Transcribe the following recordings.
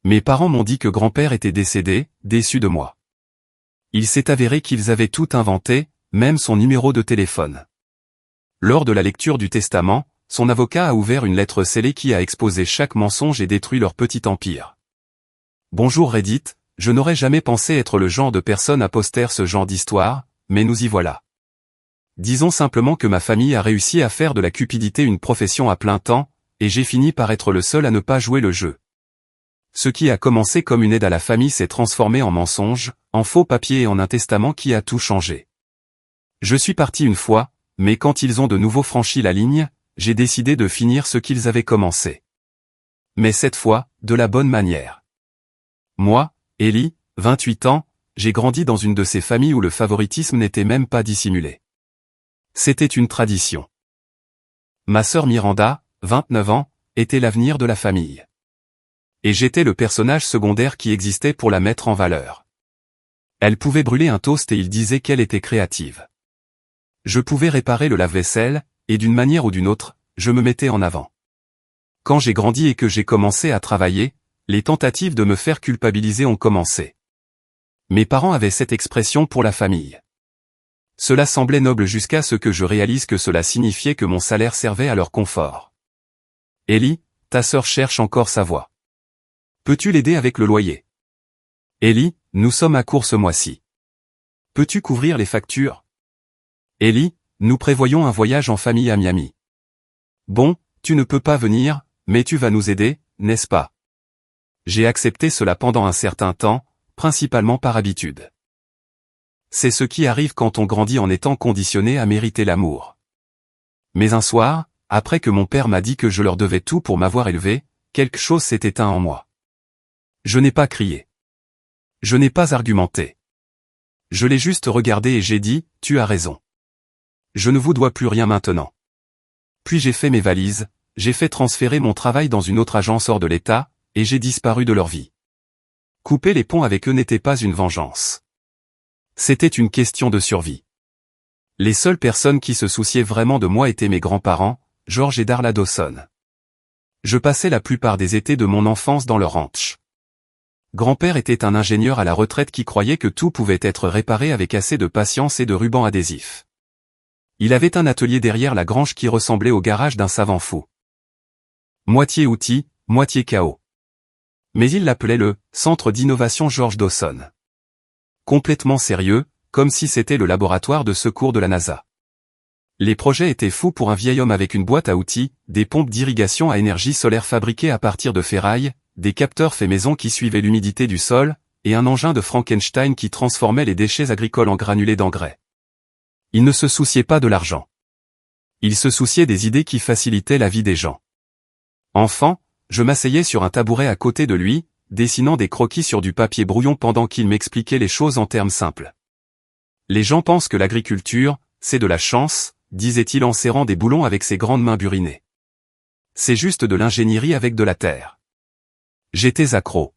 Mes parents m'ont dit que grand-père était décédé, déçus de moi. Il s'est avéré qu'ils avaient tout inventé, même son numéro de téléphone. Lors de la lecture du testament, son avocat a ouvert une lettre scellée qui a exposé chaque mensonge et détruit leur petit empire. Bonjour Reddit, je n'aurais jamais pensé être le genre de personne à poster ce genre d'histoire, mais nous y voilà. Disons simplement que ma famille a réussi à faire de la cupidité une profession à plein temps, et j'ai fini par être le seul à ne pas jouer le jeu. Ce qui a commencé comme une aide à la famille s'est transformé en mensonge, en faux papier et en un testament qui a tout changé. Je suis parti une fois, mais quand ils ont de nouveau franchi la ligne, j'ai décidé de finir ce qu'ils avaient commencé. Mais cette fois, de la bonne manière. Moi, Ellie, 28 ans, j'ai grandi dans une de ces familles où le favoritisme n'était même pas dissimulé. C'était une tradition. Ma sœur Miranda, 29 ans, était l'avenir de la famille. Et j'étais le personnage secondaire qui existait pour la mettre en valeur. Elle pouvait brûler un toast et il disait qu'elle était créative. Je pouvais réparer le lave-vaisselle, et d'une manière ou d'une autre, je me mettais en avant. Quand j'ai grandi et que j'ai commencé à travailler, les tentatives de me faire culpabiliser ont commencé. Mes parents avaient cette expression pour la famille. Cela semblait noble jusqu'à ce que je réalise que cela signifiait que mon salaire servait à leur confort. Ellie, ta sœur cherche encore sa voie. Peux-tu l'aider avec le loyer? Ellie, nous sommes à court ce mois-ci. Peux-tu couvrir les factures? Ellie, nous prévoyons un voyage en famille à Miami. Bon, tu ne peux pas venir, mais tu vas nous aider, n'est-ce pas? J'ai accepté cela pendant un certain temps, principalement par habitude. C'est ce qui arrive quand on grandit en étant conditionné à mériter l'amour. Mais un soir, après que mon père m'a dit que je leur devais tout pour m'avoir élevé, quelque chose s'est éteint en moi. Je n'ai pas crié. Je n'ai pas argumenté. Je l'ai juste regardé et j'ai dit, tu as raison. Je ne vous dois plus rien maintenant. Puis j'ai fait mes valises, j'ai fait transférer mon travail dans une autre agence hors de l'État, et j'ai disparu de leur vie. Couper les ponts avec eux n'était pas une vengeance. C'était une question de survie. Les seules personnes qui se souciaient vraiment de moi étaient mes grands-parents, George et Darla Dawson. Je passais la plupart des étés de mon enfance dans leur ranch. Grand-père était un ingénieur à la retraite qui croyait que tout pouvait être réparé avec assez de patience et de ruban adhésif. Il avait un atelier derrière la grange qui ressemblait au garage d'un savant fou. Moitié outil, moitié chaos. Mais il l'appelait le « Centre d'innovation George Dawson ». Complètement sérieux, comme si c'était le laboratoire de secours de la NASA. Les projets étaient fous pour un vieil homme avec une boîte à outils, des pompes d'irrigation à énergie solaire fabriquées à partir de ferraille, des capteurs faits maison qui suivaient l'humidité du sol, et un engin de Frankenstein qui transformait les déchets agricoles en granulés d'engrais. Il ne se souciait pas de l'argent. Il se souciait des idées qui facilitaient la vie des gens. Enfant, je m'asseyais sur un tabouret à côté de lui, dessinant des croquis sur du papier brouillon pendant qu'il m'expliquait les choses en termes simples. Les gens pensent que l'agriculture, c'est de la chance, disait-il en serrant des boulons avec ses grandes mains burinées. C'est juste de l'ingénierie avec de la terre. J'étais accro.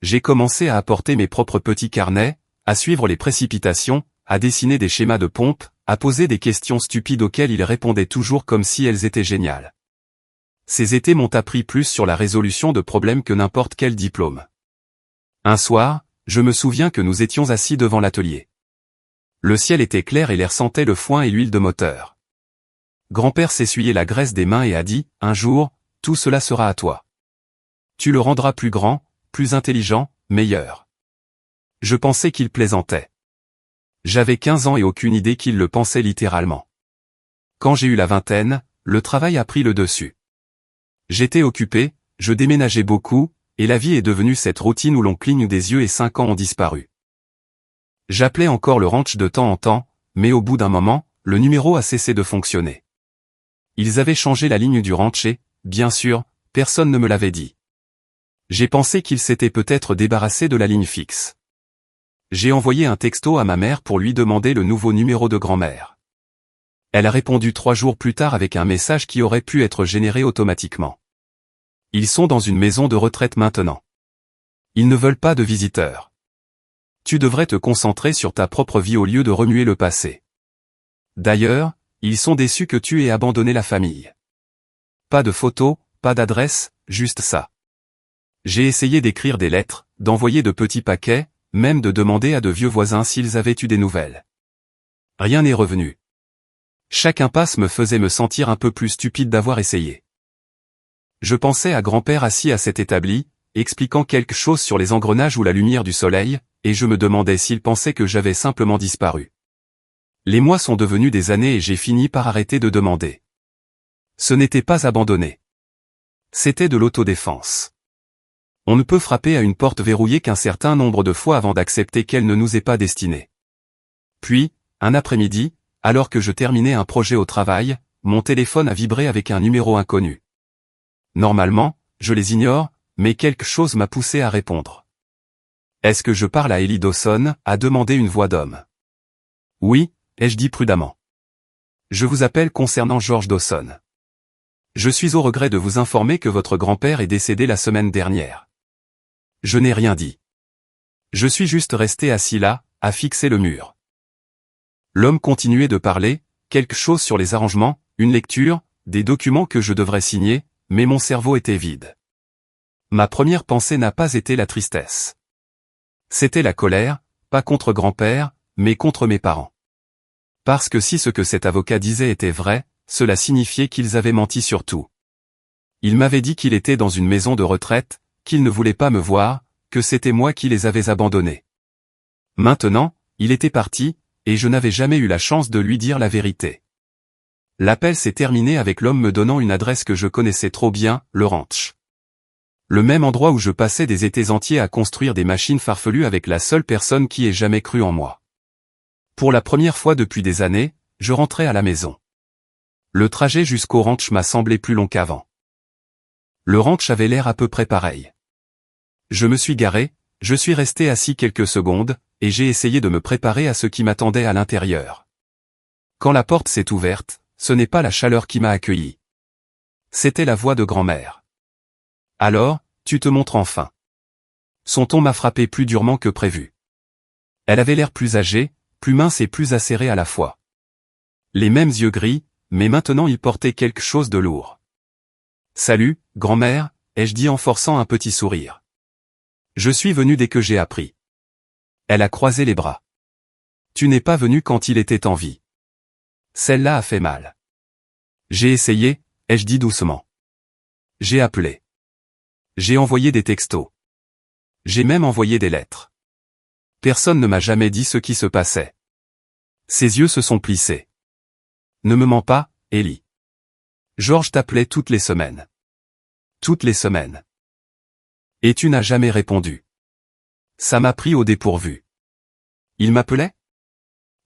J'ai commencé à apporter mes propres petits carnets, à suivre les précipitations, à dessiner des schémas de pompe, à poser des questions stupides auxquelles il répondait toujours comme si elles étaient géniales. Ces étés m'ont appris plus sur la résolution de problèmes que n'importe quel diplôme. Un soir, je me souviens que nous étions assis devant l'atelier. Le ciel était clair et l'air sentait le foin et l'huile de moteur. Grand-père s'essuyait la graisse des mains et a dit, un jour, tout cela sera à toi. Tu le rendras plus grand, plus intelligent, meilleur. Je pensais qu'il plaisantait. J'avais 15 ans et aucune idée qu'il le pensait littéralement. Quand j'ai eu la vingtaine, le travail a pris le dessus. J'étais occupé, je déménageais beaucoup, et la vie est devenue cette routine où l'on cligne des yeux et 5 ans ont disparu. J'appelais encore le ranch de temps en temps, mais au bout d'un moment, le numéro a cessé de fonctionner. Ils avaient changé la ligne du ranch et, bien sûr, personne ne me l'avait dit. J'ai pensé qu'ils s'étaient peut-être débarrassés de la ligne fixe. J'ai envoyé un texto à ma mère pour lui demander le nouveau numéro de grand-mère. Elle a répondu 3 jours plus tard avec un message qui aurait pu être généré automatiquement. Ils sont dans une maison de retraite maintenant. Ils ne veulent pas de visiteurs. Tu devrais te concentrer sur ta propre vie au lieu de remuer le passé. D'ailleurs, ils sont déçus que tu aies abandonné la famille. Pas de photos, pas d'adresse, juste ça. J'ai essayé d'écrire des lettres, d'envoyer de petits paquets, même de demander à de vieux voisins s'ils avaient eu des nouvelles. Rien n'est revenu. Chaque impasse me faisait me sentir un peu plus stupide d'avoir essayé. Je pensais à grand-père assis à cet établi, expliquant quelque chose sur les engrenages ou la lumière du soleil, et je me demandais s'il pensait que j'avais simplement disparu. Les mois sont devenus des années et j'ai fini par arrêter de demander. Ce n'était pas abandonné. C'était de l'autodéfense. On ne peut frapper à une porte verrouillée qu'un certain nombre de fois avant d'accepter qu'elle ne nous est pas destinée. Puis, un après-midi, alors que je terminais un projet au travail, mon téléphone a vibré avec un numéro inconnu. Normalement, je les ignore, mais quelque chose m'a poussé à répondre. « Est-ce que je parle à Ellie Dawson ?» a demandé une voix d'homme. « Oui », ai-je dit prudemment. « Je vous appelle concernant George Dawson. Je suis au regret de vous informer que votre grand-père est décédé la semaine dernière. » Je n'ai rien dit. Je suis juste resté assis là, à fixer le mur. L'homme continuait de parler, quelque chose sur les arrangements, une lecture, des documents que je devrais signer, mais mon cerveau était vide. Ma première pensée n'a pas été la tristesse. C'était la colère, pas contre grand-père, mais contre mes parents. Parce que si ce que cet avocat disait était vrai, cela signifiait qu'ils avaient menti sur tout. Il m'avait dit qu'il était dans une maison de retraite, qu'il ne voulait pas me voir, que c'était moi qui les avais abandonnés. Maintenant, il était parti, et je n'avais jamais eu la chance de lui dire la vérité. L'appel s'est terminé avec l'homme me donnant une adresse que je connaissais trop bien, le ranch. Le même endroit où je passais des étés entiers à construire des machines farfelues avec la seule personne qui ait jamais cru en moi. Pour la première fois depuis des années, je rentrais à la maison. Le trajet jusqu'au ranch m'a semblé plus long qu'avant. Le ranch avait l'air à peu près pareil. Je me suis garé, je suis resté assis quelques secondes, et j'ai essayé de me préparer à ce qui m'attendait à l'intérieur. Quand la porte s'est ouverte, ce n'est pas la chaleur qui m'a accueilli. C'était la voix de grand-mère. « Alors, tu te montres enfin. » Son ton m'a frappé plus durement que prévu. Elle avait l'air plus âgée, plus mince et plus acérée à la fois. Les mêmes yeux gris, mais maintenant il portait quelque chose de lourd. « Salut, grand-mère » ai-je dit en forçant un petit sourire. « Je suis venu dès que j'ai appris. » Elle a croisé les bras. « Tu n'es pas venu quand il était en vie. » Celle-là a fait mal. J'ai essayé, ai-je dit doucement. J'ai appelé. J'ai envoyé des textos. J'ai même envoyé des lettres. Personne ne m'a jamais dit ce qui se passait. Ses yeux se sont plissés. Ne me mens pas, Ellie. George t'appelait toutes les semaines. Toutes les semaines. Et tu n'as jamais répondu. Ça m'a pris au dépourvu. Il m'appelait ?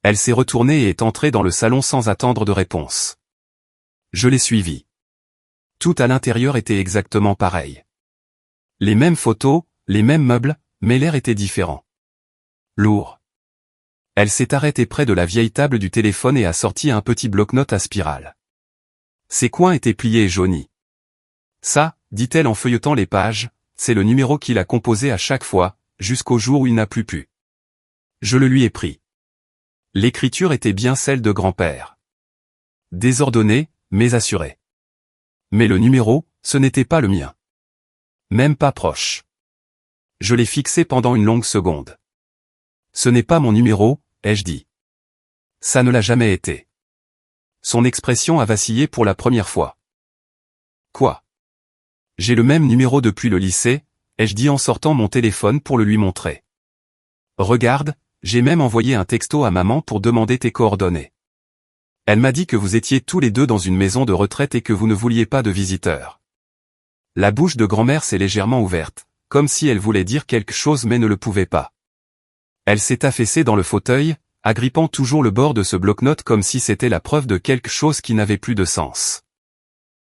Elle s'est retournée et est entrée dans le salon sans attendre de réponse. Je l'ai suivie. Tout à l'intérieur était exactement pareil. Les mêmes photos, les mêmes meubles, mais l'air était différent. Lourd. Elle s'est arrêtée près de la vieille table du téléphone et a sorti un petit bloc-notes à spirale. Ses coins étaient pliés et jaunis. Ça, dit-elle en feuilletant les pages, c'est le numéro qu'il a composé à chaque fois, jusqu'au jour où il n'a plus pu. Je le lui ai pris. L'écriture était bien celle de grand-père. Désordonnée, mais assurée. Mais le numéro, ce n'était pas le mien. Même pas proche. Je l'ai fixé pendant une longue seconde. Ce n'est pas mon numéro, ai-je dit. Ça ne l'a jamais été. Son expression a vacillé pour la première fois. Quoi ? J'ai le même numéro depuis le lycée, ai-je dit en sortant mon téléphone pour le lui montrer. Regarde, j'ai même envoyé un texto à maman pour demander tes coordonnées. Elle m'a dit que vous étiez tous les deux dans une maison de retraite et que vous ne vouliez pas de visiteurs. La bouche de grand-mère s'est légèrement ouverte, comme si elle voulait dire quelque chose mais ne le pouvait pas. Elle s'est affaissée dans le fauteuil, agrippant toujours le bord de ce bloc-notes comme si c'était la preuve de quelque chose qui n'avait plus de sens.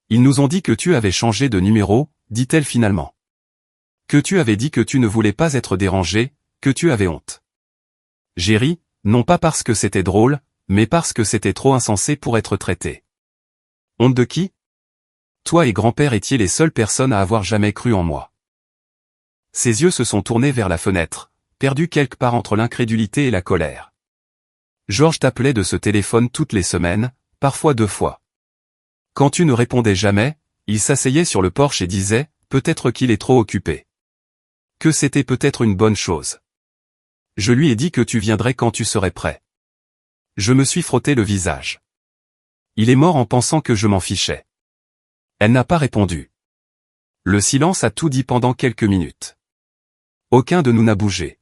Ils nous ont dit que tu avais changé de numéro, dit-elle finalement. Que tu avais dit que tu ne voulais pas être dérangé, que tu avais honte. J'ai ri, non pas parce que c'était drôle, mais parce que c'était trop insensé pour être traité. Honte de qui ? Toi et grand-père étiez les seules personnes à avoir jamais cru en moi. Ses yeux se sont tournés vers la fenêtre, perdus quelque part entre l'incrédulité et la colère. George t'appelait de ce téléphone toutes les semaines, parfois 2 fois. Quand tu ne répondais jamais, il s'asseyait sur le porche et disait, peut-être qu'il est trop occupé. que c'était peut-être une bonne chose. Je lui ai dit que tu viendrais quand tu serais prêt. Je me suis frotté le visage. Il est mort en pensant que je m'en fichais. Elle n'a pas répondu. Le silence a tout dit pendant quelques minutes. Aucun de nous n'a bougé.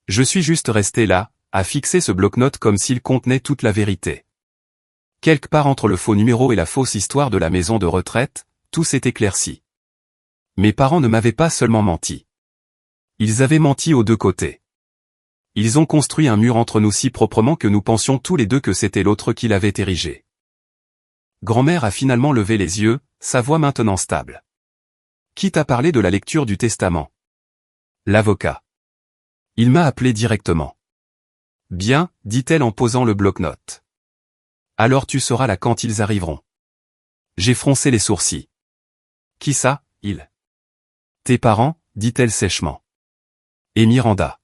Je suis juste resté là, à fixer ce bloc-notes comme s'il contenait toute la vérité. Quelque part entre le faux numéro et la fausse histoire de la maison de retraite, tout s'est éclairci. Mes parents ne m'avaient pas seulement menti. Ils avaient menti aux deux côtés. Ils ont construit un mur entre nous si proprement que nous pensions tous les deux que c'était l'autre qui l'avait érigé. Grand-mère a finalement levé les yeux, sa voix maintenant stable. Qui t'a parlé de la lecture du testament? L'avocat. Il m'a appelé directement. Bien, dit-elle en posant le bloc-notes. Alors tu seras là quand ils arriveront. J'ai froncé les sourcils. Qui ça, ils? Tes parents, dit-elle sèchement. Et Miranda.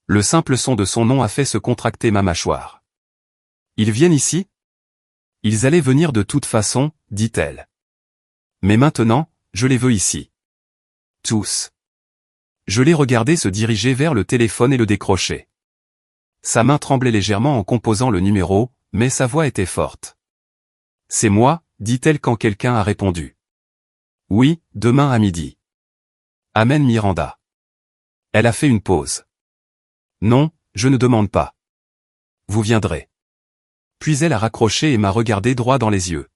Le simple son de son nom a fait se contracter ma mâchoire. Ils viennent ici? Ils allaient venir de toute façon, dit-elle. Mais maintenant, je les veux ici. Tous. Je l'ai regardé se diriger vers le téléphone et le décrocher. Sa main tremblait légèrement en composant le numéro, mais sa voix était forte. C'est moi, dit-elle quand quelqu'un a répondu. Oui, demain à midi. Amen Miranda. Elle a fait une pause. Non, je ne demande pas. Vous viendrez. Puis elle a raccroché et m'a regardé droit dans les yeux.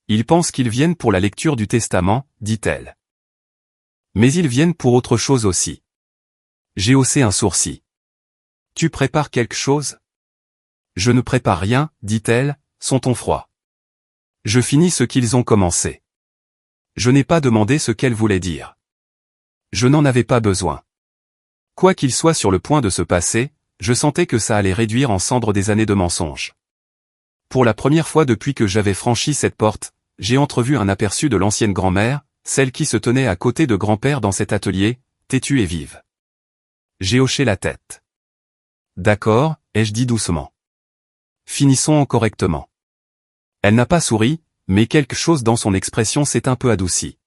Ils pensent qu'ils viennent pour la lecture du testament, dit-elle. Mais ils viennent pour autre chose aussi. J'ai haussé un sourcil. Tu prépares quelque chose? Je ne prépare rien, dit-elle, son ton froid. Je finis ce qu'ils ont commencé. Je n'ai pas demandé ce qu'elle voulait dire. Je n'en avais pas besoin. Quoi qu'il soit sur le point de se passer, je sentais que ça allait réduire en cendres des années de mensonges. Pour la première fois depuis que j'avais franchi cette porte, j'ai entrevu un aperçu de l'ancienne grand-mère, celle qui se tenait à côté de grand-père dans cet atelier, têtue et vive. J'ai hoché la tête. D'accord, ai-je dit doucement. Finissons correctement. Elle n'a pas souri, mais quelque chose dans son expression s'est un peu adouci.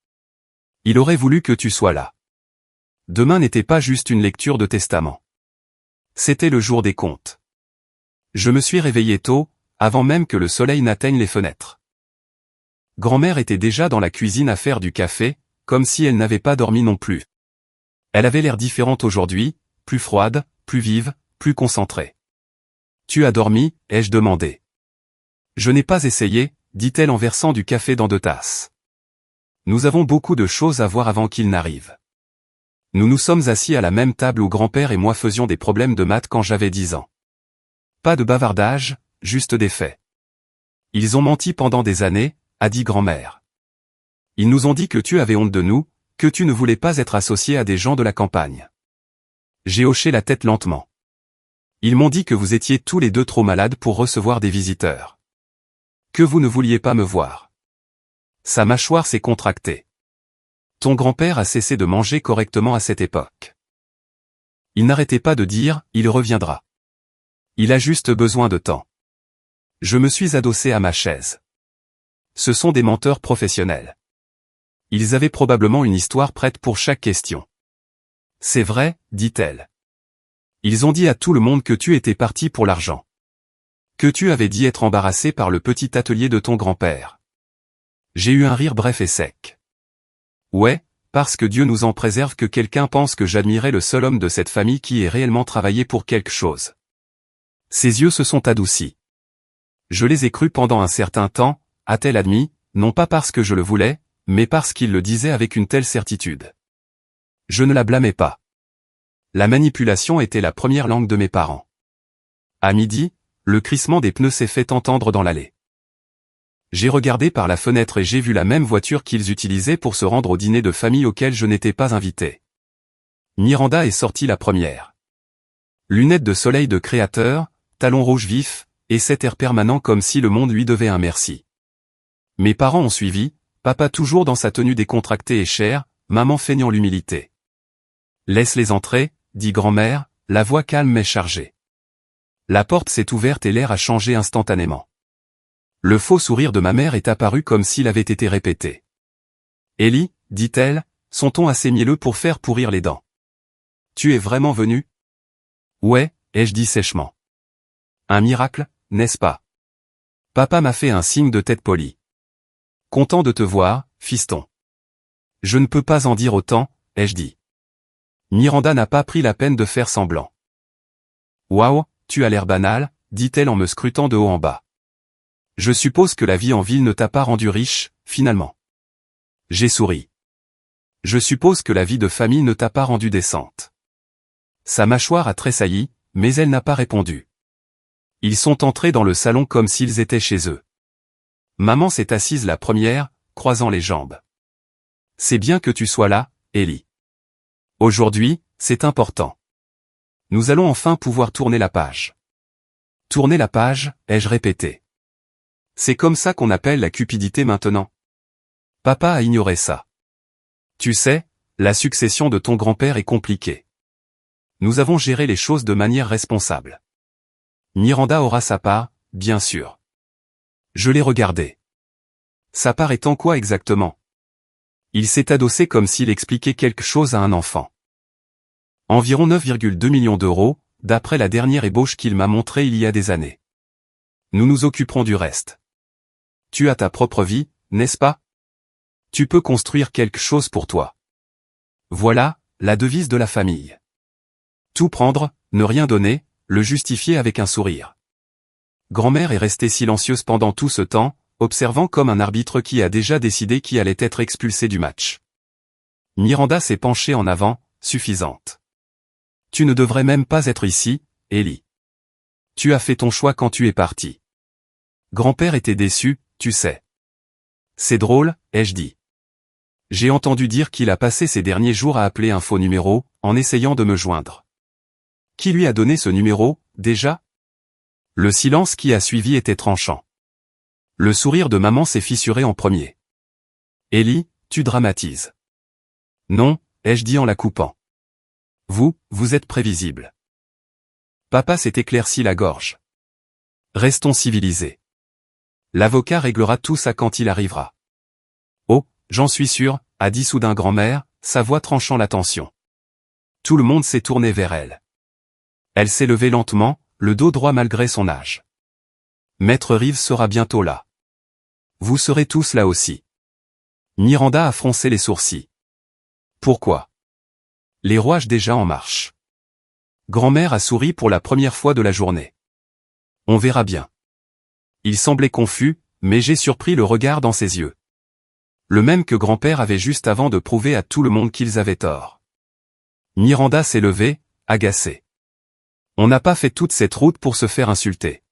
Il aurait voulu que tu sois là. Demain n'était pas juste une lecture de testament. C'était le jour des comptes. Je me suis réveillé tôt, avant même que le soleil n'atteigne les fenêtres. Grand-mère était déjà dans la cuisine à faire du café, comme si elle n'avait pas dormi non plus. Elle avait l'air différente aujourd'hui, plus froide, plus vive, plus concentrée. Tu as dormi, ai-je demandé. Je n'ai pas essayé, dit-elle en versant du café dans 2 tasses. Nous avons beaucoup de choses à voir avant qu'il n'arrive. Nous nous sommes assis à la même table où grand-père et moi faisions des problèmes de maths quand j'avais 10 ans. Pas de bavardage, juste des faits. Ils ont menti pendant des années, a dit grand-mère. Ils nous ont dit que tu avais honte de nous, que tu ne voulais pas être associé à des gens de la campagne. J'ai hoché la tête lentement. Ils m'ont dit que vous étiez tous les deux trop malades pour recevoir des visiteurs. Que vous ne vouliez pas me voir. Sa mâchoire s'est contractée. Ton grand-père a cessé de manger correctement à cette époque. Il n'arrêtait pas de dire, il reviendra. Il a juste besoin de temps. Je me suis adossé à ma chaise. Ce sont des menteurs professionnels. Ils avaient probablement une histoire prête pour chaque question. C'est vrai, dit-elle. Ils ont dit à tout le monde que tu étais parti pour l'argent. Que tu avais dit être embarrassé par le petit atelier de ton grand-père. J'ai eu un rire bref et sec. Ouais, parce que Dieu nous en préserve que quelqu'un pense que j'admirais le seul homme de cette famille qui ait réellement travaillé pour quelque chose. Ses yeux se sont adoucis. Je les ai crus pendant un certain temps, a-t-elle admis, non pas parce que je le voulais, mais parce qu'il le disait avec une telle certitude. Je ne la blâmais pas. La manipulation était la première langue de mes parents. À midi, le crissement des pneus s'est fait entendre dans l'allée. J'ai regardé par la fenêtre et j'ai vu la même voiture qu'ils utilisaient pour se rendre au dîner de famille auquel je n'étais pas invité. Miranda est sortie la première. Lunettes de soleil de créateur, talons rouges vifs, et cet air permanent comme si le monde lui devait un merci. Mes parents ont suivi, papa toujours dans sa tenue décontractée et chère, maman feignant l'humilité. Laisse-les entrer, dit grand-mère, la voix calme mais chargée. La porte s'est ouverte et l'air a changé instantanément. Le faux sourire de ma mère est apparu comme s'il avait été répété. Ellie, dit-elle, son ton assez mielleux pour faire pourrir les dents. Tu es vraiment venu? Ouais, ai-je dit sèchement. Un miracle, n'est-ce pas? Papa m'a fait un signe de tête poli. Content de te voir, fiston. Je ne peux pas en dire autant, ai-je dit. Miranda n'a pas pris la peine de faire semblant. Waouh, tu as l'air banal, dit-elle en me scrutant de haut en bas. Je suppose que la vie en ville ne t'a pas rendu riche, finalement. J'ai souri. Je suppose que la vie de famille ne t'a pas rendue décente. Sa mâchoire a tressailli, mais elle n'a pas répondu. Ils sont entrés dans le salon comme s'ils étaient chez eux. Maman s'est assise la première, croisant les jambes. C'est bien que tu sois là, Ellie. Aujourd'hui, c'est important. Nous allons enfin pouvoir tourner la page. Tourner la page, ai-je répété. C'est comme ça qu'on appelle la cupidité maintenant. Papa a ignoré ça. Tu sais, la succession de ton grand-père est compliquée. Nous avons géré les choses de manière responsable. Miranda aura sa part, bien sûr. Je l'ai regardé. Sa part est en quoi exactement? Il s'est adossé comme s'il expliquait quelque chose à un enfant. Environ 9,2 millions d'euros, d'après la dernière ébauche qu'il m'a montrée il y a des années. Nous nous occuperons du reste. Tu as ta propre vie, n'est-ce pas? Tu peux construire quelque chose pour toi. Voilà, la devise de la famille. Tout prendre, ne rien donner, le justifier avec un sourire. Grand-mère est restée silencieuse pendant tout ce temps, observant comme un arbitre qui a déjà décidé qui allait être expulsé du match. Miranda s'est penchée en avant, suffisante. Tu ne devrais même pas être ici, Ellie. Tu as fait ton choix quand tu es parti. Grand-père était déçu, tu sais. C'est drôle, ai-je dit. J'ai entendu dire qu'il a passé ces derniers jours à appeler un faux numéro, en essayant de me joindre. Qui lui a donné ce numéro, déjà? Le silence qui a suivi était tranchant. Le sourire de maman s'est fissuré en premier. Ellie, tu dramatises. Non, ai-je dit en la coupant. Vous êtes prévisible. Papa s'est éclairci la gorge. Restons civilisés. L'avocat réglera tout ça quand il arrivera. Oh, j'en suis sûr, a dit soudain grand-mère, sa voix tranchant la tension. Tout le monde s'est tourné vers elle. Elle s'est levée lentement, le dos droit malgré son âge. Maître Reeves sera bientôt là. Vous serez tous là aussi. Miranda a froncé les sourcils. Pourquoi? Les rouages déjà en marche. Grand-mère a souri pour la première fois de la journée. On verra bien. Il semblait confus, mais j'ai surpris le regard dans ses yeux. Le même que grand-père avait juste avant de prouver à tout le monde qu'ils avaient tort. Miranda s'est levée, agacée. On n'a pas fait toute cette route pour se faire insulter.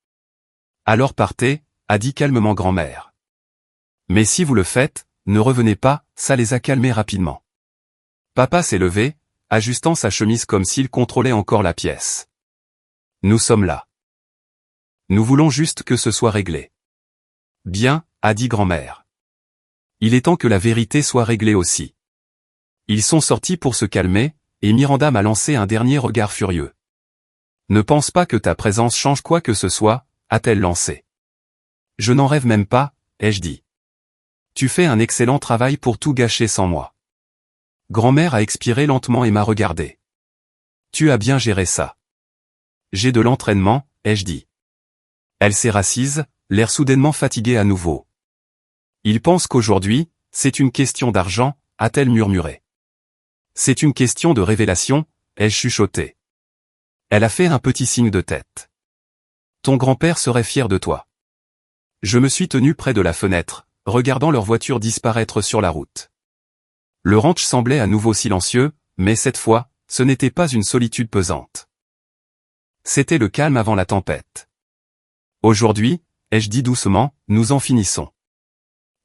Alors partez, a dit calmement grand-mère. Mais si vous le faites, ne revenez pas, ça les a calmés rapidement. Papa s'est levé, ajustant sa chemise comme s'il contrôlait encore la pièce. Nous sommes là. Nous voulons juste que ce soit réglé. Bien, a dit grand-mère. Il est temps que la vérité soit réglée aussi. Ils sont sortis pour se calmer, et Miranda m'a lancé un dernier regard furieux. Ne pense pas que ta présence change quoi que ce soit, a-t-elle lancé. Je n'en rêve même pas, ai-je dit. Tu fais un excellent travail pour tout gâcher sans moi. Grand-mère a expiré lentement et m'a regardé. Tu as bien géré ça. J'ai de l'entraînement, ai-je dit. Elle s'est rassise, l'air soudainement fatigué à nouveau. Il pense qu'aujourd'hui, c'est une question d'argent, a-t-elle murmuré. C'est une question de révélation, ai-je chuchoté. Elle a fait un petit signe de tête. Ton grand-père serait fier de toi. Je me suis tenu près de la fenêtre, regardant leur voiture disparaître sur la route. Le ranch semblait à nouveau silencieux, mais cette fois, ce n'était pas une solitude pesante. C'était le calme avant la tempête. Aujourd'hui, ai-je dit doucement, nous en finissons.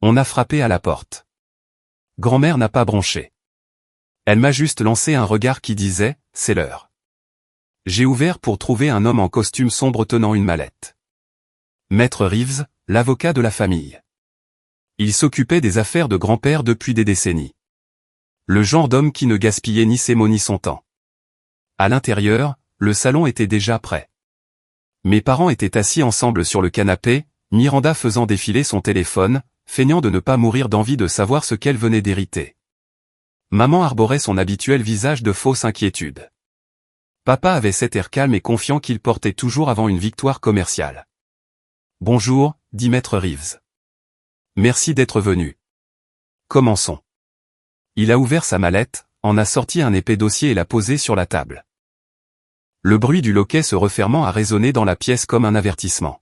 On a frappé à la porte. Grand-mère n'a pas bronché. Elle m'a juste lancé un regard qui disait, c'est l'heure. J'ai ouvert pour trouver un homme en costume sombre tenant une mallette. Maître Reeves, l'avocat de la famille. Il s'occupait des affaires de grand-père depuis des décennies. Le genre d'homme qui ne gaspillait ni ses mots ni son temps. À l'intérieur, le salon était déjà prêt. Mes parents étaient assis ensemble sur le canapé, Miranda faisant défiler son téléphone, feignant de ne pas mourir d'envie de savoir ce qu'elle venait d'hériter. Maman arborait son habituel visage de fausse inquiétude. Papa avait cet air calme et confiant qu'il portait toujours avant une victoire commerciale. « Bonjour, dit Maître Reeves. Merci d'être venu. Commençons. » Il a ouvert sa mallette, en a sorti un épais dossier et l'a posé sur la table. Le bruit du loquet se refermant a résonné dans la pièce comme un avertissement.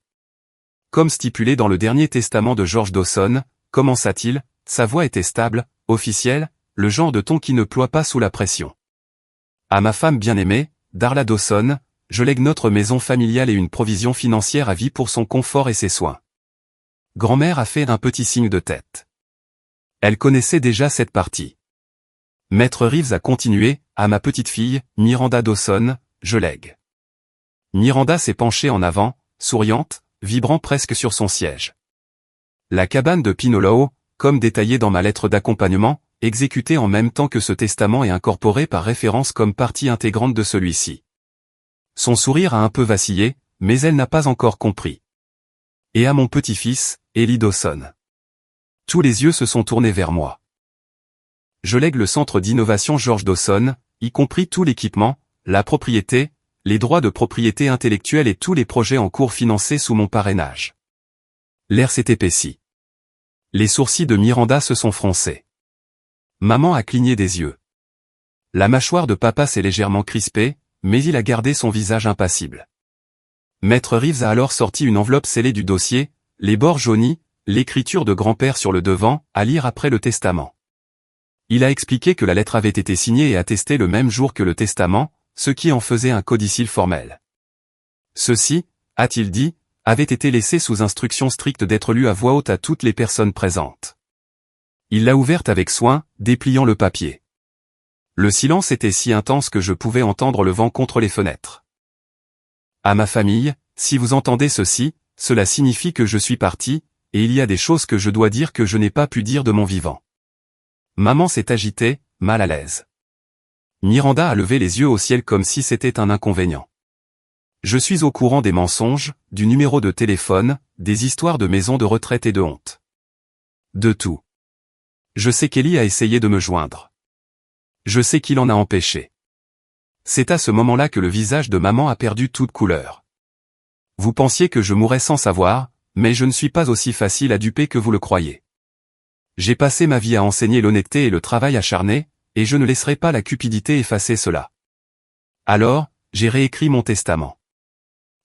Comme stipulé dans le dernier testament de George Dawson, commença-t-il, sa voix était stable, officielle, le genre de ton qui ne ploie pas sous la pression. À ma femme bien-aimée, Darla Dawson, je lègue notre maison familiale et une provision financière à vie pour son confort et ses soins. Grand-mère a fait un petit signe de tête. Elle connaissait déjà cette partie. Maître Reeves a continué, à ma petite fille, Miranda Dawson, je lègue. Miranda s'est penchée en avant, souriante, vibrant presque sur son siège. La cabane de Pinoloo, comme détaillé dans ma lettre d'accompagnement, exécutée en même temps que ce testament et incorporée par référence comme partie intégrante de celui-ci. Son sourire a un peu vacillé, mais elle n'a pas encore compris. Et à mon petit-fils, Eli Dawson. Tous les yeux se sont tournés vers moi. Je lègue le centre d'innovation George Dawson, y compris tout l'équipement, la propriété, les droits de propriété intellectuelle et tous les projets en cours financés sous mon parrainage. L'air s'est épaissi. Les sourcils de Miranda se sont froncés. Maman a cligné des yeux. La mâchoire de papa s'est légèrement crispée, mais il a gardé son visage impassible. Maître Reeves a alors sorti une enveloppe scellée du dossier, les bords jaunis, l'écriture de grand-père sur le devant, à lire après le testament. Il a expliqué que la lettre avait été signée et attestée le même jour que le testament, ce qui en faisait un codicile formel. Ceci, a-t-il dit, avait été laissé sous instruction stricte d'être lu à voix haute à toutes les personnes présentes. Il l'a ouverte avec soin, dépliant le papier. Le silence était si intense que je pouvais entendre le vent contre les fenêtres. À ma famille, si vous entendez ceci, cela signifie que je suis parti, et il y a des choses que je dois dire que je n'ai pas pu dire de mon vivant. Maman s'est agitée, mal à l'aise. Miranda a levé les yeux au ciel comme si c'était un inconvénient. Je suis au courant des mensonges, du numéro de téléphone, des histoires de maisons de retraite et de honte. De tout. Je sais qu'Eli a essayé de me joindre. Je sais qu'il en a empêché. C'est à ce moment-là que le visage de maman a perdu toute couleur. Vous pensiez que je mourrais sans savoir, mais je ne suis pas aussi facile à duper que vous le croyez. J'ai passé ma vie à enseigner l'honnêteté et le travail acharné, et je ne laisserai pas la cupidité effacer cela. Alors, j'ai réécrit mon testament.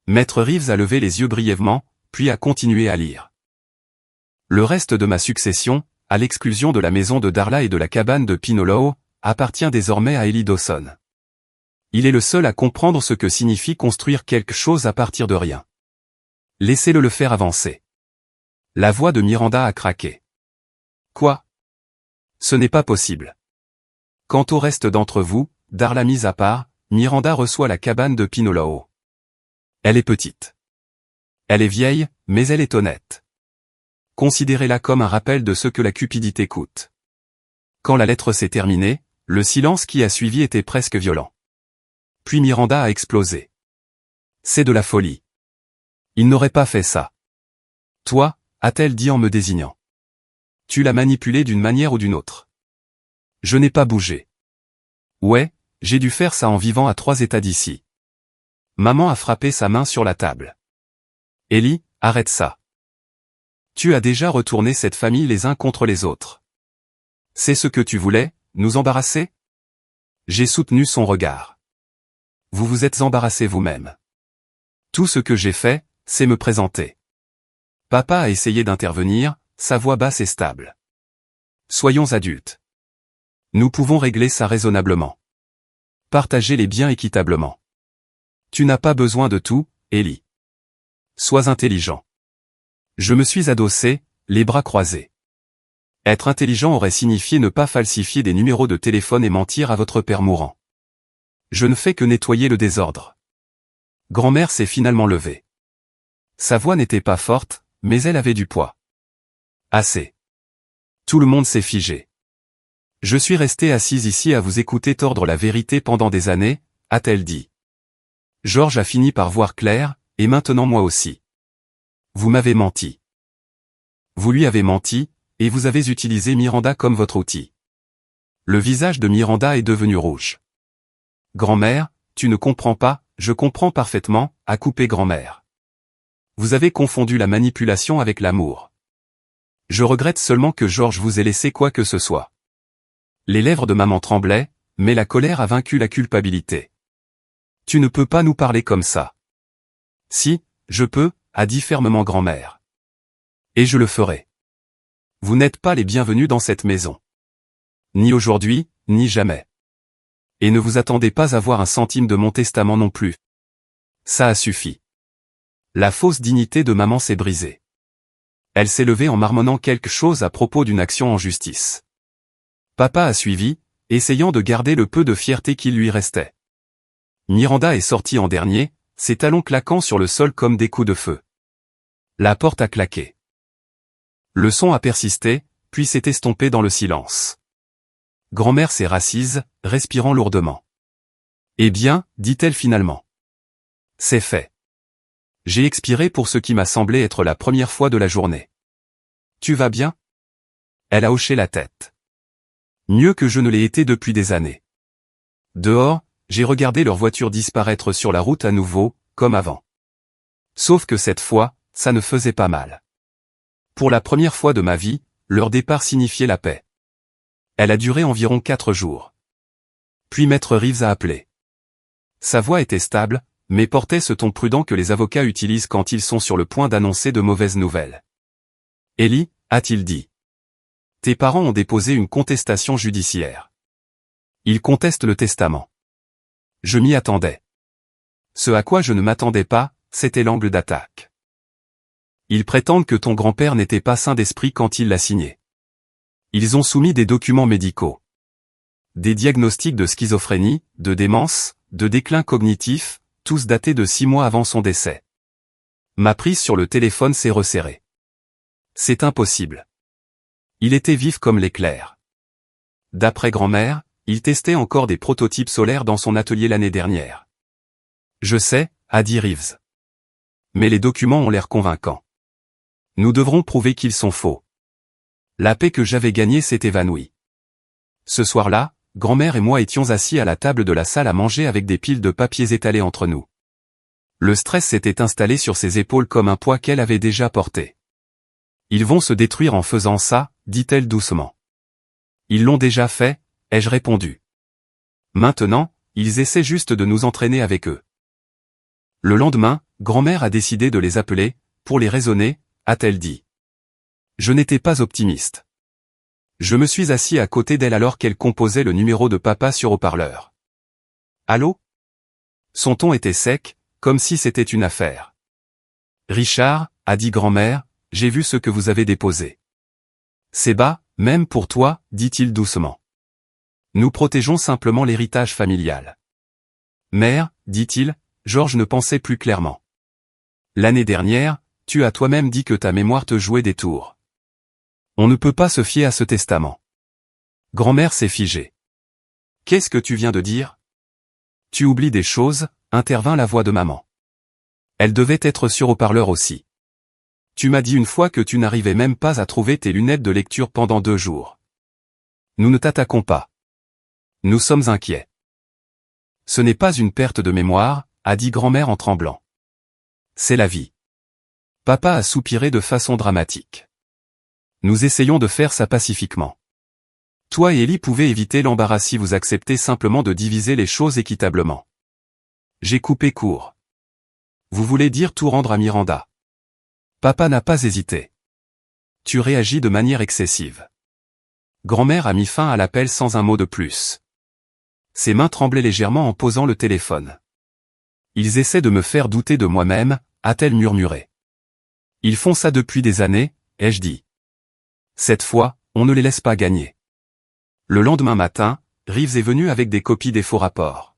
Maître Reeves a levé les yeux brièvement, puis a continué à lire. Le reste de ma succession, à l'exclusion de la maison de Darla et de la cabane de Pinoloo, appartient désormais à Eli Dawson. Il est le seul à comprendre ce que signifie construire quelque chose à partir de rien. Laissez-le le faire avancer. La voix de Miranda a craqué. Quoi? Ce n'est pas possible. Quant au reste d'entre vous, Darla mise à part, Miranda reçoit la cabane de Pinoloo. Elle est petite. Elle est vieille, mais elle est honnête. Considérez-la comme un rappel de ce que la cupidité coûte. Quand la lettre s'est terminée, le silence qui a suivi était presque violent. Puis Miranda a explosé. C'est de la folie. Il n'aurait pas fait ça. Toi, a-t-elle dit en me désignant. Tu l'as manipulé d'une manière ou d'une autre. Je n'ai pas bougé. Ouais, j'ai dû faire ça en vivant à 3 états d'ici. Maman a frappé sa main sur la table. Eli, arrête ça. Tu as déjà retourné cette famille les uns contre les autres. C'est ce que tu voulais, nous embarrasser? J'ai soutenu son regard. Vous vous êtes embarrassé vous-même. Tout ce que j'ai fait, c'est me présenter. Papa a essayé d'intervenir, sa voix basse et stable. Soyons adultes. Nous pouvons régler ça raisonnablement. Partager les biens équitablement. Tu n'as pas besoin de tout, Eli. Sois intelligent. Je me suis adossé, les bras croisés. Être intelligent aurait signifié ne pas falsifier des numéros de téléphone et mentir à votre père mourant. Je ne fais que nettoyer le désordre. Grand-mère s'est finalement levée. Sa voix n'était pas forte, mais elle avait du poids. Assez. Tout le monde s'est figé. Je suis resté assise ici à vous écouter tordre la vérité pendant des années, a-t-elle dit. George a fini par voir clair, et maintenant moi aussi. Vous m'avez menti. Vous lui avez menti, et vous avez utilisé Miranda comme votre outil. Le visage de Miranda est devenu rouge. Grand-mère, tu ne comprends pas, je comprends parfaitement, a coupé grand-mère. Vous avez confondu la manipulation avec l'amour. Je regrette seulement que George vous ait laissé quoi que ce soit. Les lèvres de maman tremblaient, mais la colère a vaincu la culpabilité. Tu ne peux pas nous parler comme ça. Si, je peux, a dit fermement grand-mère. Et je le ferai. Vous n'êtes pas les bienvenus dans cette maison. Ni aujourd'hui, ni jamais. Et ne vous attendez pas à voir un centime de mon testament non plus. Ça a suffi. La fausse dignité de maman s'est brisée. Elle s'est levée en marmonnant quelque chose à propos d'une action en justice. Papa a suivi, essayant de garder le peu de fierté qui lui restait. Miranda est sortie en dernier, ses talons claquant sur le sol comme des coups de feu. La porte a claqué. Le son a persisté, puis s'est estompé dans le silence. Grand-mère s'est rassise, respirant lourdement. Eh bien, dit-elle finalement. C'est fait. J'ai expiré pour ce qui m'a semblé être la première fois de la journée. Tu vas bien? Elle a hoché la tête. Mieux que je ne l'ai été depuis des années. Dehors, j'ai regardé leur voiture disparaître sur la route à nouveau, comme avant. Sauf que cette fois, ça ne faisait pas mal. Pour la première fois de ma vie, leur départ signifiait la paix. Elle a duré environ 4 jours. Puis Maître Reeves a appelé. Sa voix était stable, mais portait ce ton prudent que les avocats utilisent quand ils sont sur le point d'annoncer de mauvaises nouvelles. Ellie, a-t-il dit. Tes parents ont déposé une contestation judiciaire. Ils contestent le testament. Je m'y attendais. Ce à quoi je ne m'attendais pas, c'était l'angle d'attaque. Ils prétendent que ton grand-père n'était pas sain d'esprit quand il l'a signé. Ils ont soumis des documents médicaux. Des diagnostics de schizophrénie, de démence, de déclin cognitif, tous datés de 6 mois avant son décès. Ma prise sur le téléphone s'est resserrée. C'est impossible. Il était vif comme l'éclair. D'après grand-mère, il testait encore des prototypes solaires dans son atelier l'année dernière. Je sais, a dit Reeves. Mais les documents ont l'air convaincants. Nous devrons prouver qu'ils sont faux. La paix que j'avais gagnée s'est évanouie. Ce soir-là, grand-mère et moi étions assis à la table de la salle à manger avec des piles de papiers étalés entre nous. Le stress s'était installé sur ses épaules comme un poids qu'elle avait déjà porté. Ils vont se détruire en faisant ça, dit-elle doucement. Ils l'ont déjà fait, ai-je répondu. Maintenant, ils essaient juste de nous entraîner avec eux. Le lendemain, grand-mère a décidé de les appeler, pour les raisonner, a-t-elle dit. Je n'étais pas optimiste. Je me suis assis à côté d'elle alors qu'elle composait le numéro de papa sur haut-parleur. Allô? Son ton était sec, comme si c'était une affaire. Richard, a dit grand-mère, j'ai vu ce que vous avez déposé. C'est bas, même pour toi, dit-il doucement. Nous protégeons simplement l'héritage familial. Mère, dit-il, George ne pensait plus clairement. L'année dernière, tu as toi-même dit que ta mémoire te jouait des tours. On ne peut pas se fier à ce testament. Grand-mère s'est figée. Qu'est-ce que tu viens de dire? Tu oublies des choses, intervint la voix de maman. Elle devait être sur haut-parleur aussi. Tu m'as dit une fois que tu n'arrivais même pas à trouver tes lunettes de lecture pendant 2 jours. Nous ne t'attaquons pas. Nous sommes inquiets. Ce n'est pas une perte de mémoire, a dit grand-mère en tremblant. C'est la vie. Papa a soupiré de façon dramatique. Nous essayons de faire ça pacifiquement. Toi et Ellie pouvez éviter l'embarras si vous acceptez simplement de diviser les choses équitablement. J'ai coupé court. Vous voulez dire tout rendre à Miranda. Papa n'a pas hésité. Tu réagis de manière excessive. Grand-mère a mis fin à l'appel sans un mot de plus. Ses mains tremblaient légèrement en posant le téléphone. Ils essaient de me faire douter de moi-même, a-t-elle murmuré. Ils font ça depuis des années, ai-je dit. Cette fois, on ne les laisse pas gagner. Le lendemain matin, Reeves est venu avec des copies des faux rapports.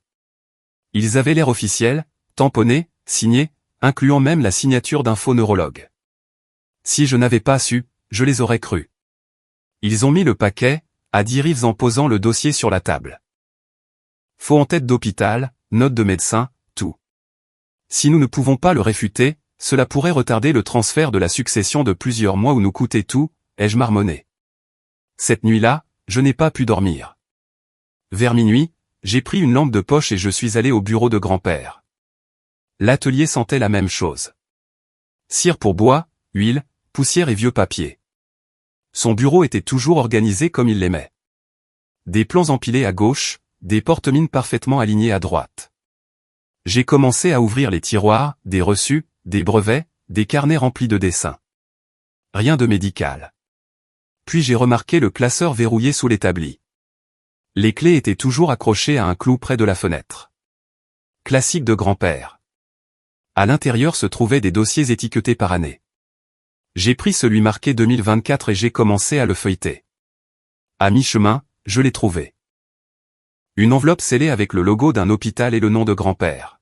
Ils avaient l'air officiels, tamponnés, signés, incluant même la signature d'un faux neurologue. Si je n'avais pas su, je les aurais crus. Ils ont mis le paquet, a dit Reeves en posant le dossier sur la table. Faux en tête d'hôpital, note de médecin, tout. Si nous ne pouvons pas le réfuter, cela pourrait retarder le transfert de la succession de plusieurs mois ou nous coûter tout, ai-je marmonné. Cette nuit-là, je n'ai pas pu dormir. Vers minuit, j'ai pris une lampe de poche et je suis allé au bureau de grand-père. L'atelier sentait la même chose. Cire pour bois, huile, poussière et vieux papier. Son bureau était toujours organisé comme il l'aimait. Des plans empilés à gauche, des porte-mines parfaitement alignés à droite. J'ai commencé à ouvrir les tiroirs, des reçus, des brevets, des carnets remplis de dessins. Rien de médical. Puis j'ai remarqué le classeur verrouillé sous l'établi. Les clés étaient toujours accrochées à un clou près de la fenêtre. Classique de grand-père. À l'intérieur se trouvaient des dossiers étiquetés par année. J'ai pris celui marqué 2024 et j'ai commencé à le feuilleter. À mi-chemin, je l'ai trouvé. Une enveloppe scellée avec le logo d'un hôpital et le nom de grand-père.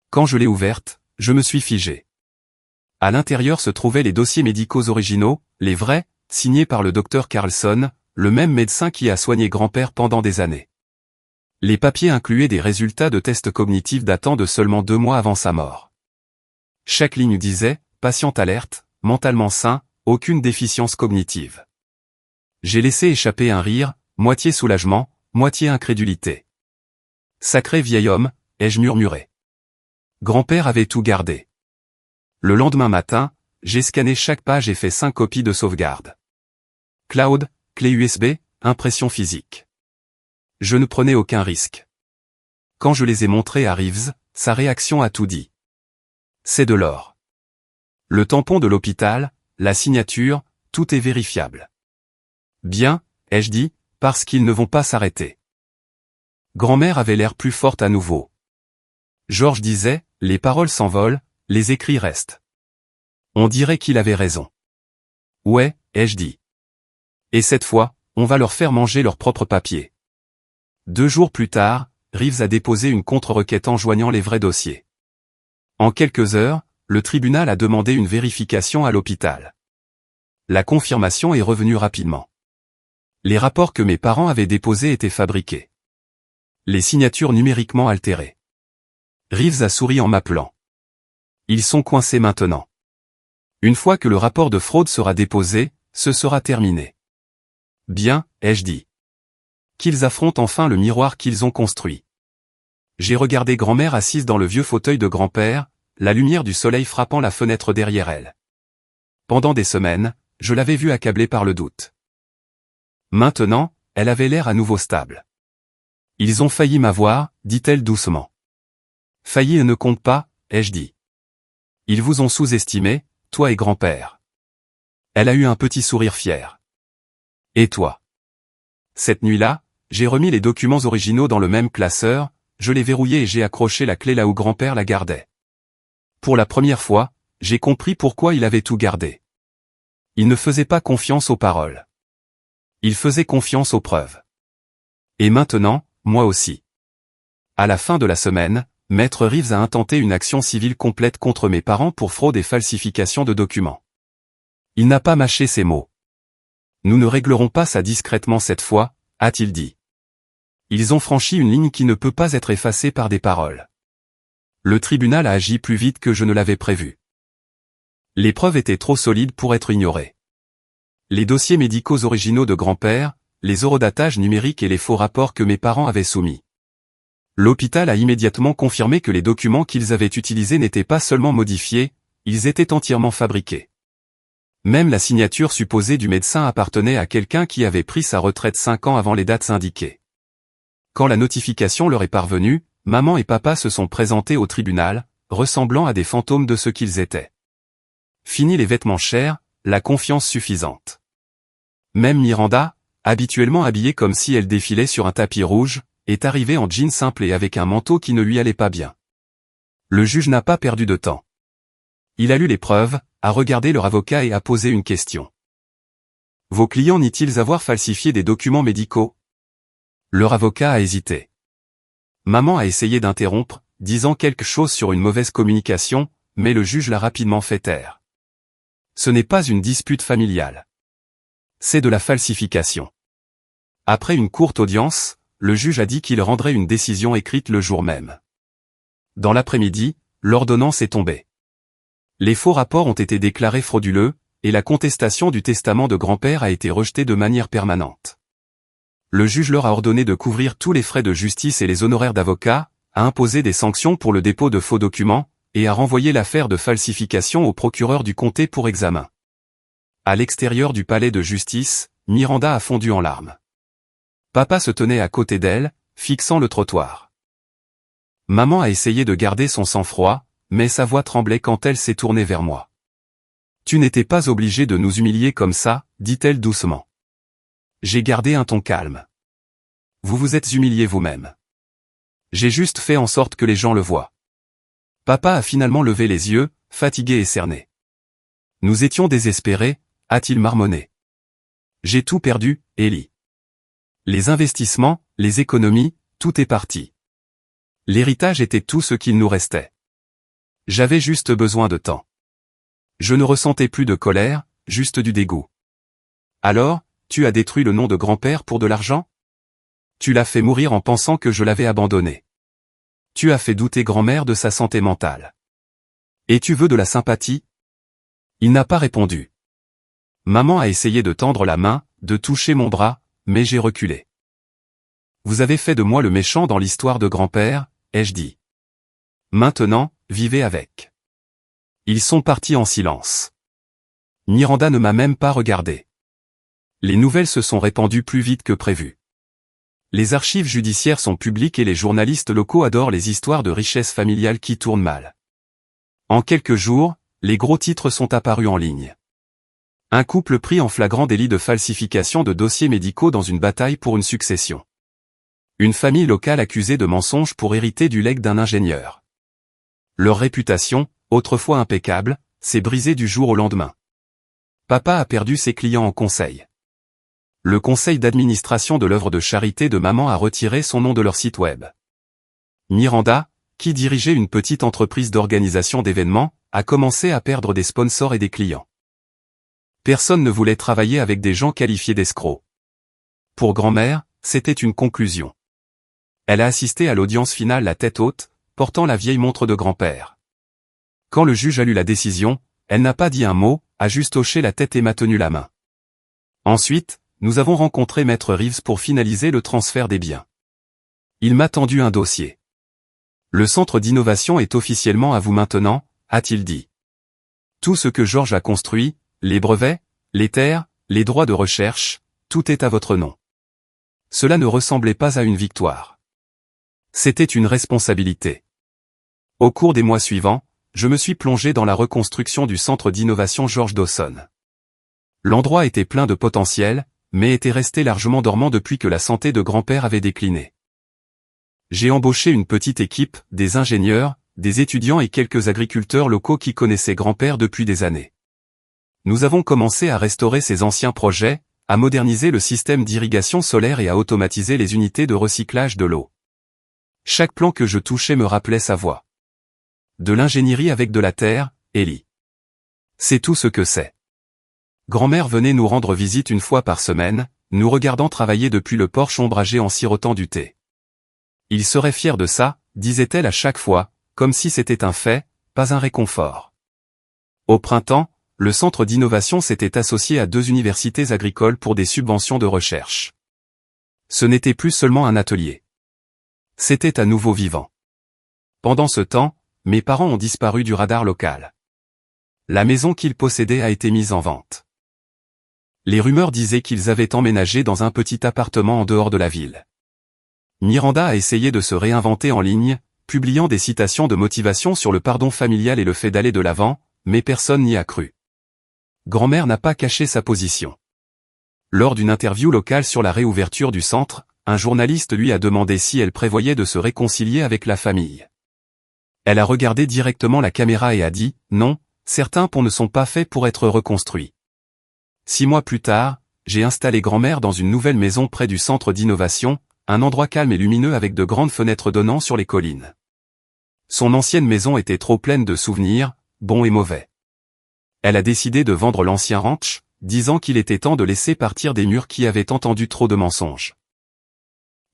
Quand je l'ai ouverte, je me suis figé. À l'intérieur se trouvaient les dossiers médicaux originaux, les vrais, signés par le docteur Carlson, le même médecin qui a soigné grand-père pendant des années. Les papiers incluaient des résultats de tests cognitifs datant de seulement 2 mois avant sa mort. Chaque ligne disait « Patient alerte, mentalement sain, aucune déficience cognitive ». J'ai laissé échapper un rire, moitié soulagement, moitié incrédulité. Sacré vieil homme, ai-je murmuré. Grand-père avait tout gardé. Le lendemain matin, j'ai scanné chaque page et fait 5 copies de sauvegarde. Cloud, clé USB, impression physique. Je ne prenais aucun risque. Quand je les ai montrés à Reeves, sa réaction a tout dit. C'est de l'or. Le tampon de l'hôpital, la signature, tout est vérifiable. Bien, ai-je dit, parce qu'ils ne vont pas s'arrêter. Grand-mère avait l'air plus forte à nouveau. Georges disait, les paroles s'envolent, les écrits restent. On dirait qu'il avait raison. Ouais, ai-je dit. Et cette fois, on va leur faire manger leur propre papier. 2 jours plus tard, Reeves a déposé une contre-requête enjoignant les vrais dossiers. En quelques heures, le tribunal a demandé une vérification à l'hôpital. La confirmation est revenue rapidement. Les rapports que mes parents avaient déposés étaient fabriqués. Les signatures numériquement altérées. Reeves a souri en m'appelant. Ils sont coincés maintenant. Une fois que le rapport de fraude sera déposé, ce sera terminé. Bien, ai-je dit. Qu'ils affrontent enfin le miroir qu'ils ont construit. J'ai regardé grand-mère assise dans le vieux fauteuil de grand-père, la lumière du soleil frappant la fenêtre derrière elle. Pendant des semaines, je l'avais vue accablée par le doute. Maintenant, elle avait l'air à nouveau stable. Ils ont failli m'avoir, dit-elle doucement. Failli ne compte pas, ai-je dit. Ils vous ont sous-estimé, toi et grand-père. Elle a eu un petit sourire fier. Et toi? Cette nuit-là, j'ai remis les documents originaux dans le même classeur, je les verrouillés et j'ai accroché la clé là où grand-père la gardait. Pour la première fois, j'ai compris pourquoi il avait tout gardé. Il ne faisait pas confiance aux paroles. Il faisait confiance aux preuves. Et maintenant, moi aussi. À la fin de la semaine, Maître Reeves a intenté une action civile complète contre mes parents pour fraude et falsification de documents. Il n'a pas mâché ses mots. Nous ne réglerons pas ça discrètement cette fois, a-t-il dit. Ils ont franchi une ligne qui ne peut pas être effacée par des paroles. Le tribunal a agi plus vite que je ne l'avais prévu. Les preuves étaient trop solides pour être ignorées. Les dossiers médicaux originaux de grand-père, les horodatages numériques et les faux rapports que mes parents avaient soumis. L'hôpital a immédiatement confirmé que les documents qu'ils avaient utilisés n'étaient pas seulement modifiés, ils étaient entièrement fabriqués. Même la signature supposée du médecin appartenait à quelqu'un qui avait pris sa retraite 5 ans avant les dates indiquées. Quand la notification leur est parvenue, maman et papa se sont présentés au tribunal, ressemblant à des fantômes de ce qu'ils étaient. Fini les vêtements chers, la confiance suffisante. Même Miranda, habituellement habillée comme si elle défilait sur un tapis rouge, est arrivée en jean simple et avec un manteau qui ne lui allait pas bien. Le juge n'a pas perdu de temps. Il a lu les preuves, a regardé leur avocat et a posé une question. Vos clients nient-ils avoir falsifié des documents médicaux? Leur avocat a hésité. Maman a essayé d'interrompre, disant quelque chose sur une mauvaise communication, mais le juge l'a rapidement fait taire. Ce n'est pas une dispute familiale. C'est de la falsification. Après une courte audience, le juge a dit qu'il rendrait une décision écrite le jour même. Dans l'après-midi, l'ordonnance est tombée. Les faux rapports ont été déclarés frauduleux, et la contestation du testament de grand-père a été rejetée de manière permanente. Le juge leur a ordonné de couvrir tous les frais de justice et les honoraires d'avocat, a imposé des sanctions pour le dépôt de faux documents, et a renvoyé l'affaire de falsification au procureur du comté pour examen. À l'extérieur du palais de justice, Miranda a fondu en larmes. Papa se tenait à côté d'elle, fixant le trottoir. Maman a essayé de garder son sang-froid, mais sa voix tremblait quand elle s'est tournée vers moi. « Tu n'étais pas obligé de nous humilier comme ça, dit-elle doucement. » J'ai gardé un ton calme. « Vous vous êtes humilié vous-même. J'ai juste fait en sorte que les gens le voient. » Papa a finalement levé les yeux, fatigué et cerné. « Nous étions désespérés, » a-t-il marmonné. « J'ai tout perdu, Ellie. Les investissements, les économies, tout est parti. L'héritage était tout ce qu'il nous restait. J'avais juste besoin de temps. Je ne ressentais plus de colère, juste du dégoût. Alors, tu as détruit le nom de grand-père pour de l'argent? Tu l'as fait mourir en pensant que je l'avais abandonné. Tu as fait douter grand-mère de sa santé mentale. Et tu veux de la sympathie? » Il n'a pas répondu. Maman a essayé de tendre la main, de toucher mon bras, mais j'ai reculé. « Vous avez fait de moi le méchant dans l'histoire de grand-père, » ai-je dit. Maintenant, vivez avec. Ils sont partis en silence. Miranda ne m'a même pas regardé. Les nouvelles se sont répandues plus vite que prévu. Les archives judiciaires sont publiques et les journalistes locaux adorent les histoires de richesse familiale qui tournent mal. En quelques jours, les gros titres sont apparus en ligne. Un couple pris en flagrant délit de falsification de dossiers médicaux dans une bataille pour une succession. Une famille locale accusée de mensonges pour hériter du legs d'un ingénieur. Leur réputation, autrefois impeccable, s'est brisée du jour au lendemain. Papa a perdu ses clients en conseil. Le conseil d'administration de l'œuvre de charité de maman a retiré son nom de leur site web. Miranda, qui dirigeait une petite entreprise d'organisation d'événements, a commencé à perdre des sponsors et des clients. Personne ne voulait travailler avec des gens qualifiés d'escrocs. Pour grand-mère, c'était une conclusion. Elle a assisté à l'audience finale la tête haute, portant la vieille montre de grand-père. Quand le juge a lu la décision, elle n'a pas dit un mot, a juste hoché la tête et m'a tenu la main. Ensuite, nous avons rencontré Maître Reeves pour finaliser le transfert des biens. Il m'a tendu un dossier. Le centre d'innovation est officiellement à vous maintenant, a-t-il dit. Tout ce que Georges a construit, les brevets, les terres, les droits de recherche, tout est à votre nom. Cela ne ressemblait pas à une victoire. C'était une responsabilité. Au cours des mois suivants, je me suis plongé dans la reconstruction du centre d'innovation George Dawson. L'endroit était plein de potentiel, mais était resté largement dormant depuis que la santé de grand-père avait décliné. J'ai embauché une petite équipe, des ingénieurs, des étudiants et quelques agriculteurs locaux qui connaissaient grand-père depuis des années. Nous avons commencé à restaurer ces anciens projets, à moderniser le système d'irrigation solaire et à automatiser les unités de recyclage de l'eau. Chaque plan que je touchais me rappelait sa voix. De l'ingénierie avec de la terre, Ellie. C'est tout ce que c'est. Grand-mère venait nous rendre visite une fois par semaine, nous regardant travailler depuis le porche ombragé en sirotant du thé. Il serait fier de ça, disait-elle à chaque fois, comme si c'était un fait, pas un réconfort. Au printemps, le centre d'innovation s'était associé à 2 universités agricoles pour des subventions de recherche. Ce n'était plus seulement un atelier. C'était à nouveau vivant. Pendant ce temps, mes parents ont disparu du radar local. La maison qu'ils possédaient a été mise en vente. Les rumeurs disaient qu'ils avaient emménagé dans un petit appartement en dehors de la ville. Miranda a essayé de se réinventer en ligne, publiant des citations de motivation sur le pardon familial et le fait d'aller de l'avant, mais personne n'y a cru. Grand-mère n'a pas caché sa position. Lors d'une interview locale sur la réouverture du centre, un journaliste lui a demandé si elle prévoyait de se réconcilier avec la famille. Elle a regardé directement la caméra et a dit « Non, certains ponts ne sont pas faits pour être reconstruits. » 6 mois plus tard, j'ai installé grand-mère dans une nouvelle maison près du centre d'innovation, un endroit calme et lumineux avec de grandes fenêtres donnant sur les collines. Son ancienne maison était trop pleine de souvenirs, bons et mauvais. Elle a décidé de vendre l'ancien ranch, disant qu'il était temps de laisser partir des murs qui avaient entendu trop de mensonges.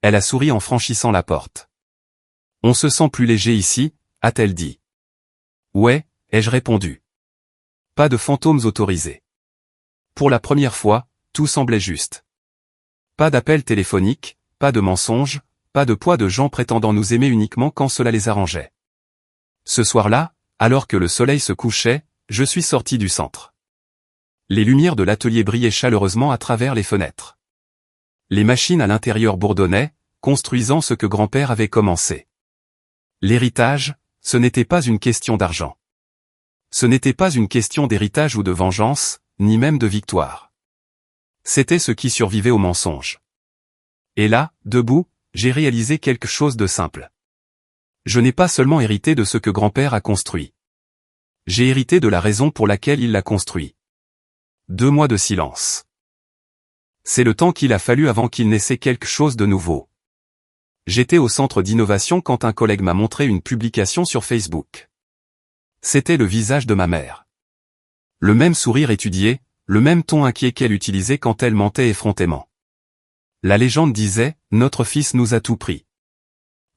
Elle a souri en franchissant la porte. « On se sent plus léger ici », a-t-elle dit. « Ouais », ai-je répondu. Pas de fantômes autorisés. Pour la première fois, tout semblait juste. Pas d'appels téléphoniques, pas de mensonges, pas de poids de gens prétendant nous aimer uniquement quand cela les arrangeait. Ce soir-là, alors que le soleil se couchait, je suis sorti du centre. Les lumières de l'atelier brillaient chaleureusement à travers les fenêtres. Les machines à l'intérieur bourdonnaient, construisant ce que grand-père avait commencé. L'héritage, ce n'était pas une question d'argent. Ce n'était pas une question d'héritage ou de vengeance, ni même de victoire. C'était ce qui survivait au mensonge. Et là, debout, j'ai réalisé quelque chose de simple. Je n'ai pas seulement hérité de ce que grand-père a construit. J'ai hérité de la raison pour laquelle il l'a construit. 2 mois de silence. C'est le temps qu'il a fallu avant qu'il naissait quelque chose de nouveau. J'étais au centre d'innovation quand un collègue m'a montré une publication sur Facebook. C'était le visage de ma mère. Le même sourire étudié, le même ton inquiet qu'elle utilisait quand elle mentait effrontément. La légende disait, « Notre fils nous a tout pris.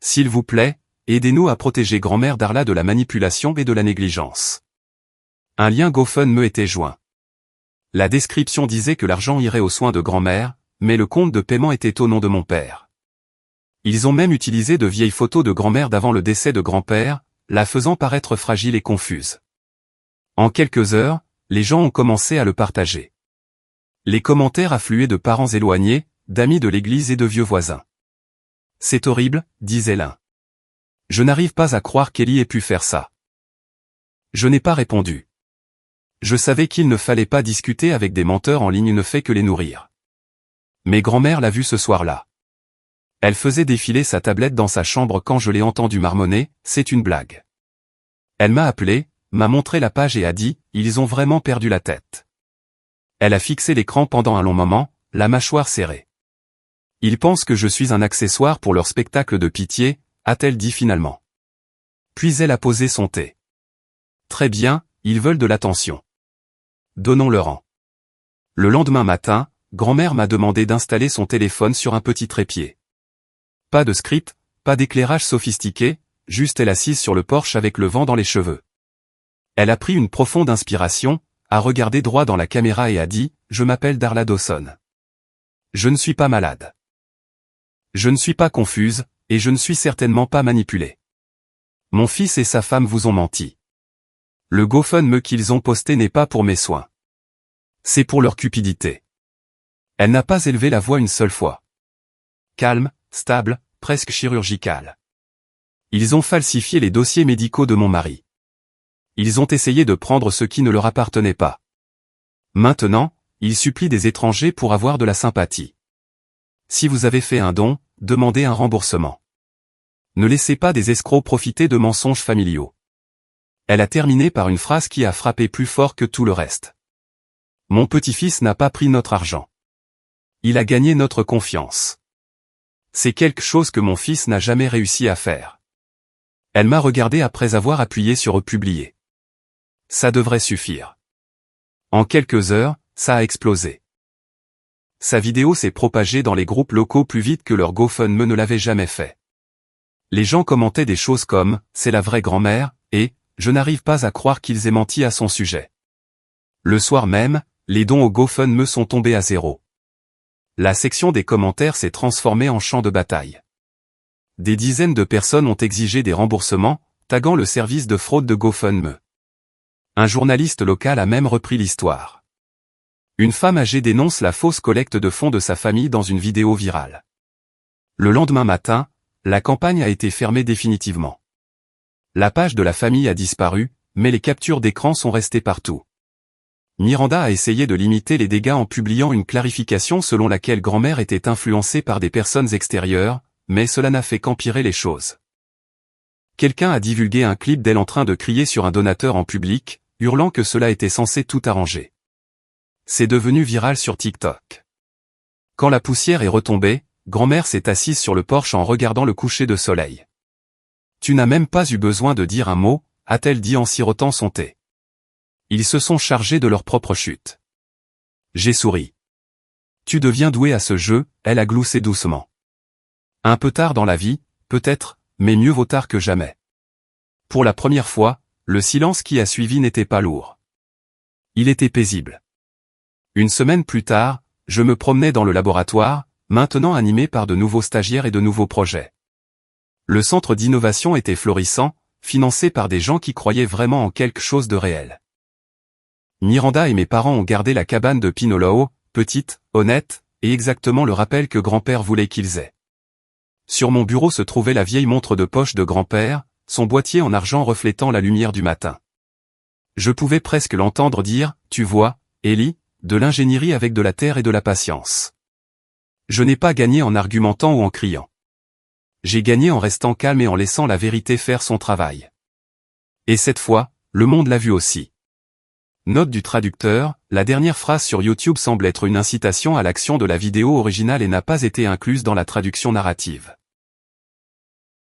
S'il vous plaît, aidez-nous à protéger grand-mère Darla de la manipulation et de la négligence. » Un lien GoFundMe était joint. La description disait que l'argent irait aux soins de grand-mère, mais le compte de paiement était au nom de mon père. Ils ont même utilisé de vieilles photos de grand-mère d'avant le décès de grand-père, la faisant paraître fragile et confuse. En quelques heures, les gens ont commencé à le partager. Les commentaires affluaient de parents éloignés, d'amis de l'église et de vieux voisins. « C'est horrible », disait l'un. « Je n'arrive pas à croire qu'Ellie ait pu faire ça. » Je n'ai pas répondu. Je savais qu'il ne fallait pas discuter avec des menteurs en ligne ne fait que les nourrir. Mais grand-mère l'a vu ce soir-là. Elle faisait défiler sa tablette dans sa chambre quand je l'ai entendue marmonner, « C'est une blague. » Elle m'a appelé, m'a montré la page et a dit, « Ils ont vraiment perdu la tête. » Elle a fixé l'écran pendant un long moment, la mâchoire serrée. « Ils pensent que je suis un accessoire pour leur spectacle de pitié, » a-t-elle dit finalement. Puis elle a posé son thé. « Très bien, ils veulent de l'attention. Donnons-leur-en. » Le lendemain matin, grand-mère m'a demandé d'installer son téléphone sur un petit trépied. Pas de script, pas d'éclairage sophistiqué, juste elle assise sur le porche avec le vent dans les cheveux. Elle a pris une profonde inspiration, a regardé droit dans la caméra et a dit, « Je m'appelle Darla Dawson. Je ne suis pas malade. Je ne suis pas confuse, et je ne suis certainement pas manipulée. Mon fils et sa femme vous ont menti. Le GoFundMe qu'ils ont posté n'est pas pour mes soins. C'est pour leur cupidité. » Elle n'a pas élevé la voix une seule fois. Calme, stable, presque chirurgicale. Ils ont falsifié les dossiers médicaux de mon mari. Ils ont essayé de prendre ce qui ne leur appartenait pas. Maintenant, ils supplient des étrangers pour avoir de la sympathie. Si vous avez fait un don, demandez un remboursement. Ne laissez pas des escrocs profiter de mensonges familiaux. Elle a terminé par une phrase qui a frappé plus fort que tout le reste. Mon petit-fils n'a pas pris notre argent. Il a gagné notre confiance. C'est quelque chose que mon fils n'a jamais réussi à faire. Elle m'a regardé après avoir appuyé sur republier. Ça devrait suffire. En quelques heures, ça a explosé. Sa vidéo s'est propagée dans les groupes locaux plus vite que leur GoFundMe ne l'avait jamais fait. Les gens commentaient des choses comme « C'est la vraie grand-mère » et « Je n'arrive pas à croire qu'ils aient menti à son sujet ». Le soir même, les dons au GoFundMe sont tombés à zéro. La section des commentaires s'est transformée en champ de bataille. Des dizaines de personnes ont exigé des remboursements, taguant le service de fraude de GoFundMe. Un journaliste local a même repris l'histoire. Une femme âgée dénonce la fausse collecte de fonds de sa famille dans une vidéo virale. Le lendemain matin, la campagne a été fermée définitivement. La page de la famille a disparu, mais les captures d'écran sont restées partout. Miranda a essayé de limiter les dégâts en publiant une clarification selon laquelle grand-mère était influencée par des personnes extérieures, mais cela n'a fait qu'empirer les choses. Quelqu'un a divulgué un clip d'elle en train de crier sur un donateur en public, hurlant que cela était censé tout arranger. C'est devenu viral sur TikTok. Quand la poussière est retombée, grand-mère s'est assise sur le porche en regardant le coucher de soleil. « Tu n'as même pas eu besoin de dire un mot », a-t-elle dit en sirotant son thé. Ils se sont chargés de leur propre chute. J'ai souri. « Tu deviens doué à ce jeu », elle a gloussé doucement. Un peu tard dans la vie, peut-être, mais mieux vaut tard que jamais. Pour la première fois, le silence qui a suivi n'était pas lourd. Il était paisible. Une semaine plus tard, je me promenais dans le laboratoire, maintenant animé par de nouveaux stagiaires et de nouveaux projets. Le centre d'innovation était florissant, financé par des gens qui croyaient vraiment en quelque chose de réel. Miranda et mes parents ont gardé la cabane de Pinoloo, petite, honnête, et exactement le rappel que grand-père voulait qu'ils aient. Sur mon bureau se trouvait la vieille montre de poche de grand-père, son boîtier en argent reflétant la lumière du matin. Je pouvais presque l'entendre dire, « Tu vois, Ellie, de l'ingénierie avec de la terre et de la patience. » Je n'ai pas gagné en argumentant ou en criant. J'ai gagné en restant calme et en laissant la vérité faire son travail. Et cette fois, le monde l'a vu aussi. Note du traducteur, la dernière phrase sur YouTube semble être une incitation à l'action de la vidéo originale et n'a pas été incluse dans la traduction narrative.